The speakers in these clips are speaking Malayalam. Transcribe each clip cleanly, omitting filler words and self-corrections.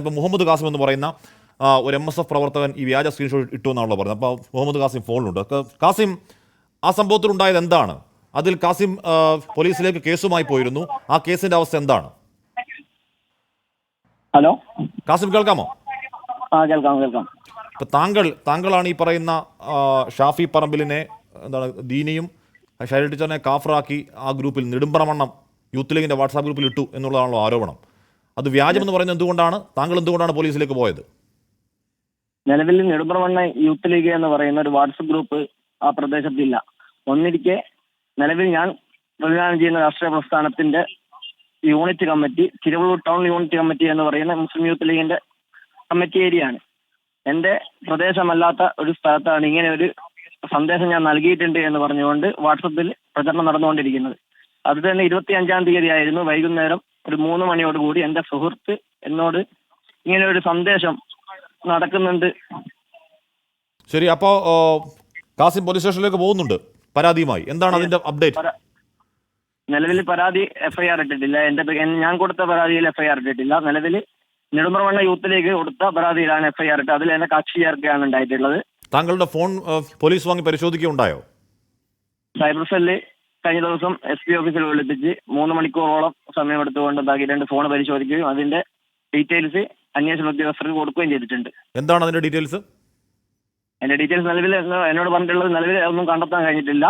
ഇപ്പം മുഹമ്മദ് കാസിം എന്ന് പറയുന്ന ഒരു MSF പ്രവർത്തകൻ ഈ വ്യാജ സ്ക്രീൻഷോട്ട് ഇട്ടു എന്നാണല്ലോ പറഞ്ഞത്. അപ്പോൾ മുഹമ്മദ് കാസിം ഫോണിലുണ്ട്. കാസിം, ആ സംഭവത്തിലുണ്ടായത് എന്താണ്? അതിൽ കാസിം പോലീസിലേക്ക് കേസുമായി പോയിരുന്നു. ആ കേസിന്റെ അവസ്ഥ എന്താണ്? ഹലോ കാസിം, കേൾക്കാമോ? കേൾക്കാം. ഇപ്പൊ താങ്കളാണ് ഈ പറയുന്ന ഷാഫി പറമ്പിലിനെ എന്താണ് ദീനിയും ഷൈല ടീച്ചറിനെ കാഫറാക്കി ആ ഗ്രൂപ്പിൽ നെടുമ്പ്രമണ്ണം യൂത്ത് ലീഗിന്റെ വാട്സാപ്പ് ഗ്രൂപ്പിൽ ഇട്ടു എന്നുള്ളതാണല്ലോ ആരോപണം. അത് വ്യാജമെന്ന് പറയുന്നത് എന്തുകൊണ്ടാണ്? താങ്കൾ എന്തുകൊണ്ടാണ് പോലീസിലേക്ക് പോയത്? നിലവിൽ നെടുമ്പ്രമണ്ണ യൂത്ത് ലീഗ് എന്ന് പറയുന്ന ഒരു വാട്സപ്പ് ഗ്രൂപ്പ് ആ പ്രദേശത്തില്ല. ഒന്നിരിക്കെ നിലവിൽ ഞാൻ പ്രതിദാനം ചെയ്യുന്ന രാഷ്ട്രീയ പ്രസ്ഥാനത്തിന്റെ unit committee Thiruvallur town unit committee എന്ന് പറയുന്ന മുസ്ലിം യൂത്ത് ലീഗിന്റെ കമ്മിറ്റി ഏരിയയാണ്. എന്റെ പ്രദേശമല്ലാത്ത ഒരു സ്ഥലത്താണ് ഇങ്ങനെ ഒരു സന്ദേശം ഞാൻ നൽകിയിട്ടുണ്ട് എന്ന് പറഞ്ഞുകൊണ്ട് വാട്സപ്പിൽ പ്രചരണം നടന്നുകൊണ്ടിരിക്കുന്നത്. അത് തന്നെ 25-ാം തീയതി ആയിരുന്നു വൈകുന്നേരം ഒരു 3 മണിയോടുകൂടി എന്റെ സുഹൃത്ത് എന്നോട് ഇങ്ങനെ ഒരു സന്ദേശം നടക്കുന്നുണ്ട്. ശരി, അപ്പോ കാസിം പോലീസ് സ്റ്റേഷനിലേക്ക് പോകുന്നുണ്ട് പരാതിയുമായി. എന്താണ് അതിന്റെ അപ്ഡേറ്റ്? നിലവിൽ പരാതി FIR ഇട്ടിട്ടില്ല. ഞാൻ കൊടുത്ത പരാതിയിൽ FIR ഇട്ടിട്ടില്ല. നിലവിൽ നെടുമ്പ്രമണ്ണ യൂത്ത് ലീഗ് കൊടുത്ത പരാതിയിലാണ് FIR ഇട്ട്. അതിൽ എന്നെ കക്ഷി ചേർക്കുകയാണ് ഉണ്ടായിട്ടുള്ളത്. താങ്കളുടെ ഫോൺ പോലീസ് വാങ്ങി പരിശോധിക്കുകയുണ്ടായോ? സൈബർ സെല്ല് കഴിഞ്ഞ ദിവസം SP ഓഫീസിൽ വിളിപ്പിച്ച് 3 മണിക്കൂറോളം സമയമെടുത്തുകൊണ്ട് ബാക്കി 2 ഫോൺ പരിശോധിക്കുകയും അതിന്റെ ഡീറ്റെയിൽസ് അന്വേഷണ ഉദ്യോഗസ്ഥർക്ക് കൊടുക്കുകയും ചെയ്തിട്ടുണ്ട്. എന്താണ് അതിന്റെ ഡീറ്റെയിൽസ്? എന്റെ ഡീറ്റെയിൽസ് നിലവിൽ എന്നോട് പറഞ്ഞിട്ടുള്ളത് നിലവിൽ ഒന്നും കണ്ടെത്താൻ കഴിഞ്ഞിട്ടില്ല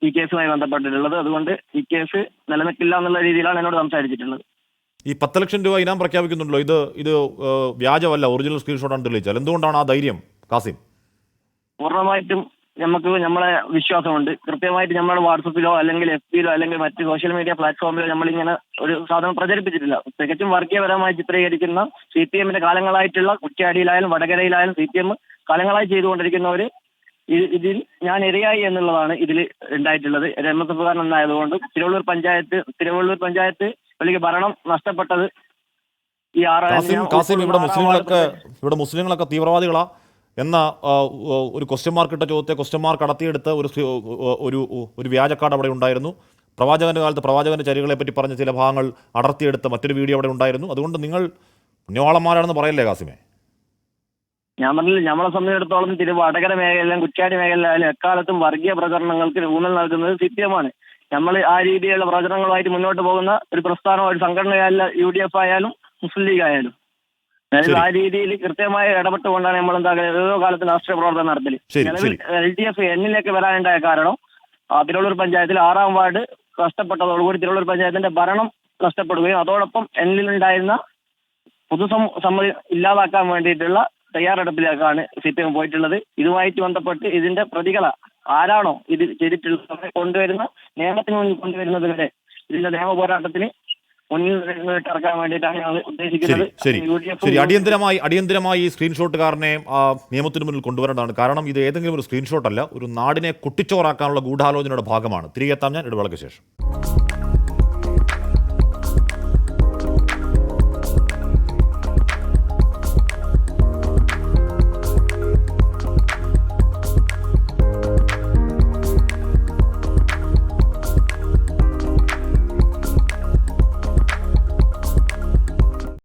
ഈ കേസുമായി ബന്ധപ്പെട്ടിട്ടുള്ളത്. അതുകൊണ്ട് ഈ കേസ് നിലനിൽക്കില്ല എന്നുള്ള രീതിയിലാണ് എന്നോട് സംസാരിച്ചിട്ടുള്ളത്. ഈ 10 ലക്ഷം രൂപ ഇനാം പ്രഖ്യാപിക്കുന്നുണ്ടല്ലോ, ഇത് വ്യാജമല്ല, ഒറിജിനൽ സ്ക്രീൻഷോട്ടാണ് തെളിയിച്ചാൽ എന്തുകൊണ്ടാണ് ആ ധൈര്യം കാസിം? പൂർണ്ണമായിട്ടും നമ്മളെ വിശ്വാസമുണ്ട്. കൃത്യമായിട്ട് നമ്മുടെ വാട്സപ്പിലോ അല്ലെങ്കിൽ FBയിലോ അല്ലെങ്കിൽ മറ്റ് സോഷ്യൽ മീഡിയ പ്ലാറ്റ്ഫോമിലോ നമ്മളിങ്ങനെ ഒരു സാധനം പ്രചരിപ്പിച്ചിട്ടില്ല. തികച്ചും വർഗീയപരമായി ചിത്രീകരിക്കുന്ന CPMന്റെ കാലങ്ങളായിട്ടുള്ള കുറ്റ്യാടിയിലായാലും വടകരയിലായാലും CPM കാലങ്ങളായി ചെയ്തുകൊണ്ടിരിക്കുന്നവർ ഇതിൽ ഞാൻ ഇരയായി എന്നുള്ളതാണ് ഇതിൽ ഉണ്ടായിട്ടുള്ളത്. MSF എന്നായതുകൊണ്ട് തിരുവള്ളൂർ പഞ്ചായത്ത് വലിയ ഭരണം നഷ്ടപ്പെട്ടത് ഈ കാസിം, ഇവിടെ മുസ്ലിങ്ങളൊക്കെ തീവ്രവാദികളാ എന്ന ഒരു ക്വസ്റ്റ്യൻ മാർക്ക് ഇട്ട ചോദ്യത്തെ ക്വസ്റ്റ്യൻ മാർക്ക് അടത്തിയെടുത്ത് ഒരു വ്യാജക്കാർഡ് അവിടെ ഉണ്ടായിരുന്നു. പ്രവാചകന്റെ കാലത്ത് പ്രവാചകന്റെ ചര്യകളെ പറ്റി പറഞ്ഞ ചില ഭാഗങ്ങൾ അടർത്തിയെടുത്ത മറ്റൊരു വീഡിയോ അവിടെ ഉണ്ടായിരുന്നു. അതുകൊണ്ട് നിങ്ങൾ പുണ്യവാളന്മാരാണെന്ന് പറയല്ലേ കാസിമേ? ഞാൻ പറഞ്ഞില്ല, നമ്മളെ സംബന്ധിച്ചിടത്തോളം വടകര മേഖലയിലും കുറ്റ്യാടി മേഖലയിലായാലും എക്കാലത്തും വർഗീയ പ്രചരണങ്ങൾക്ക് ഊന്നൽ നൽകുന്നത് CPM ആണ്. നമ്മൾ ആ രീതിയിലുള്ള പ്രചരണങ്ങളുമായിട്ട് മുന്നോട്ട് പോകുന്ന ഒരു പ്രസ്ഥാനം, ഒരു സംഘടനയായാലും UDF ആയാലും മുസ്ലിം ലീഗ് ആയാലും ആ രീതിയിൽ കൃത്യമായി ഇടപെട്ടുകൊണ്ടാണ് നമ്മൾ ഓരോ കാലത്ത് രാഷ്ട്രീയ പ്രവർത്തനം നടത്തല്. നിലവിൽ LDF എന്നിലേക്ക് വരാനുണ്ടായ കാരണം തിരുവള്ളൂർ പഞ്ചായത്തിൽ 6-ാം വാർഡ് നഷ്ടപ്പെട്ടതോടുകൂടി തിരുവള്ളൂർ പഞ്ചായത്തിന്റെ ഭരണം നഷ്ടപ്പെടുകയും അതോടൊപ്പം എന്നിലുണ്ടായിരുന്ന പൊതുസമ്മതി ഇല്ലാതാക്കാൻ വേണ്ടിയിട്ടുള്ള തയ്യാറെടുപ്പിലേക്കാണ് CPM പോയിട്ടുള്ളത്. ഇതുമായിട്ട് ബന്ധപ്പെട്ട് ഇതിന്റെ പ്രതികള ആരാണോ ഇത് ചെയ്തിട്ടുള്ളത് കൊണ്ടുവരുന്ന നിയമത്തിന് മുന്നിൽ കൊണ്ടുവരുന്നത് വരെ ഇതിന്റെ നിയമ പോരാട്ടത്തിന് മുന്നിൽ ഇറക്കാൻ വേണ്ടിയിട്ടാണ് ഞങ്ങൾ ഉദ്ദേശിക്കുന്നത്. ശരി, അടിയന്തരമായി ഈ സ്ക്രീൻഷോട്ടുകാരനെ നിയമത്തിന് മുന്നിൽ കൊണ്ടുവരേണ്ടതാണ്. കാരണം ഇത് ഏതെങ്കിലും ഒരു സ്ക്രീൻഷോട്ട് അല്ല, ഒരു നാടിനെ കുട്ടിച്ചോറാക്കാനുള്ള ഗൂഢാലോചനയുടെ ഭാഗമാണ്. തിരികെ എത്താം ഞാൻ ഇടവേളയ്ക്ക് ശേഷം.